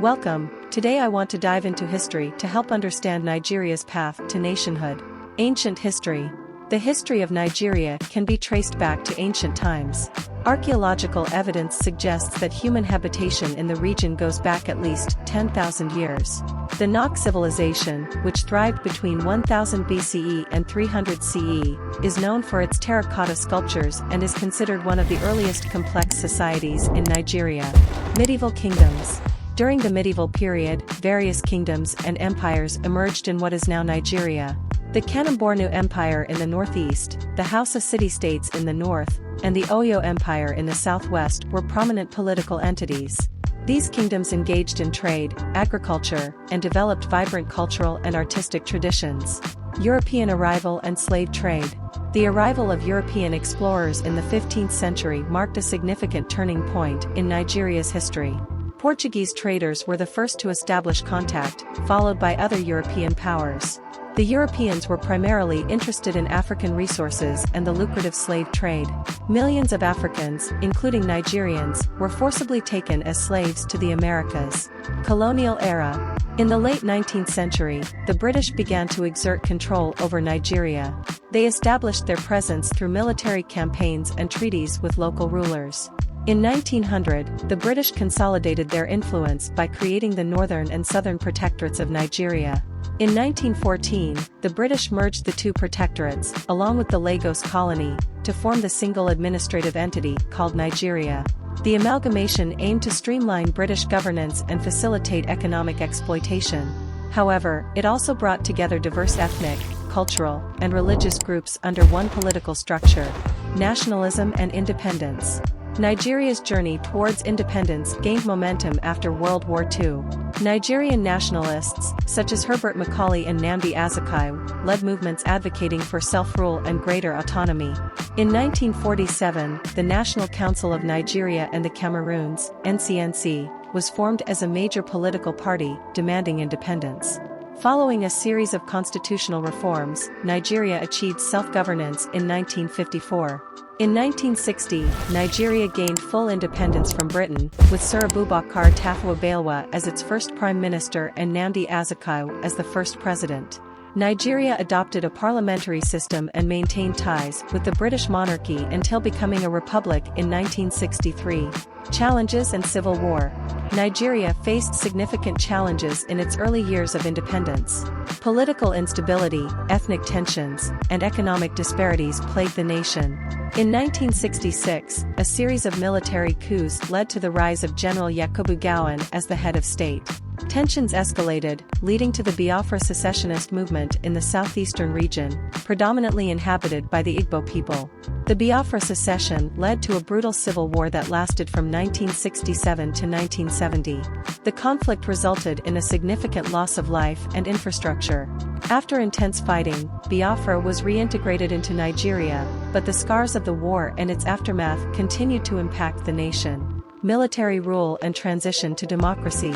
Welcome. Today I want to dive into history to help understand Nigeria's path to nationhood. Ancient history. The history of Nigeria can be traced back to ancient times. Archaeological evidence suggests that human habitation in the region goes back at least 10,000 years. The Nok civilization, which thrived between 1000 BCE and 300 CE, is known for its terracotta sculptures and is considered one of the earliest complex societies in Nigeria. Medieval kingdoms. During the medieval period, various kingdoms and empires emerged in what is now Nigeria. The Kanem-Bornu Empire in the northeast, the Hausa city-states in the north, and the Oyo Empire in the southwest were prominent political entities. These kingdoms engaged in trade, agriculture, and developed vibrant cultural and artistic traditions. European arrival and slave trade. The arrival of European explorers in the 15th century marked a significant turning point in Nigeria's history. Portuguese traders were the first to establish contact, followed by other European powers. The Europeans were primarily interested in African resources and the lucrative slave trade. Millions of Africans, including Nigerians, were forcibly taken as slaves to the Americas. Colonial era. In the late 19th century, the British began to exert control over Nigeria. They established their presence through military campaigns and treaties with local rulers. In 1900, the British consolidated their influence by creating the Northern and Southern Protectorates of Nigeria. In 1914, the British merged the two protectorates, along with the Lagos colony, to form the single administrative entity called Nigeria. The amalgamation aimed to streamline British governance and facilitate economic exploitation. However, it also brought together diverse ethnic, cultural, and religious groups under one political structure: nationalism and independence. Nigeria's journey towards independence gained momentum after World War II. Nigerian nationalists, such as Herbert Macaulay and Nnamdi Azikiwe, led movements advocating for self-rule and greater autonomy. In 1947, the National Council of Nigeria and the Cameroons, NCNC, was formed as a major political party, demanding independence. Following a series of constitutional reforms, Nigeria achieved self-governance in 1954. In 1960, Nigeria gained full independence from Britain, with Sir Abubakar Tafawa Balewa as its first prime minister and Nnamdi Azikiwe as the first president. Nigeria adopted a parliamentary system and maintained ties with the British monarchy until becoming a republic in 1963. Challenges and Civil War. Nigeria faced significant challenges in its early years of independence. Political instability, ethnic tensions, and economic disparities plagued the nation. In 1966, a series of military coups led to the rise of General Yakubu Gowon as the head of state. Tensions escalated, leading to the Biafra secessionist movement in the southeastern region, predominantly inhabited by the Igbo people. The Biafra secession led to a brutal civil war that lasted from 1967 to 1970. The conflict resulted in a significant loss of life and infrastructure. After intense fighting, Biafra was reintegrated into Nigeria, but the scars of the war and its aftermath continued to impact the nation. Military rule and transition to democracy.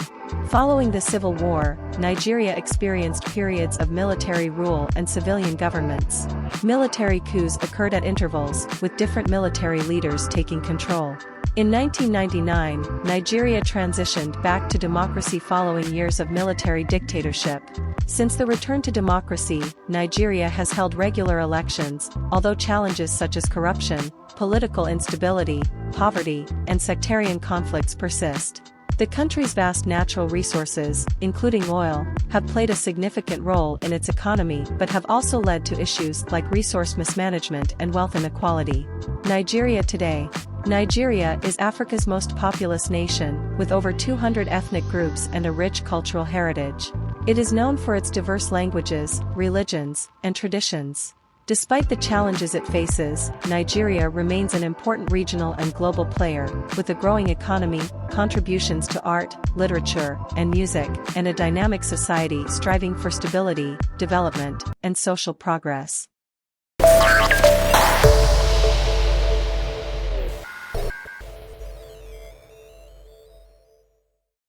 Following the Civil War, Nigeria experienced periods of military rule and civilian governments. Military coups occurred at intervals, with different military leaders taking control. In 1999, Nigeria transitioned back to democracy following years of military dictatorship. Since the return to democracy, Nigeria has held regular elections, although challenges such as corruption, political instability, poverty, and sectarian conflicts persist. The country's vast natural resources, including oil, have played a significant role in its economy but have also led to issues like resource mismanagement and wealth inequality. Nigeria today. Nigeria is Africa's most populous nation, with over 200 ethnic groups and a rich cultural heritage. It is known for its diverse languages, religions, and traditions. Despite the challenges it faces, Nigeria remains an important regional and global player, with a growing economy, contributions to art, literature, and music, and a dynamic society striving for stability, development, and social progress.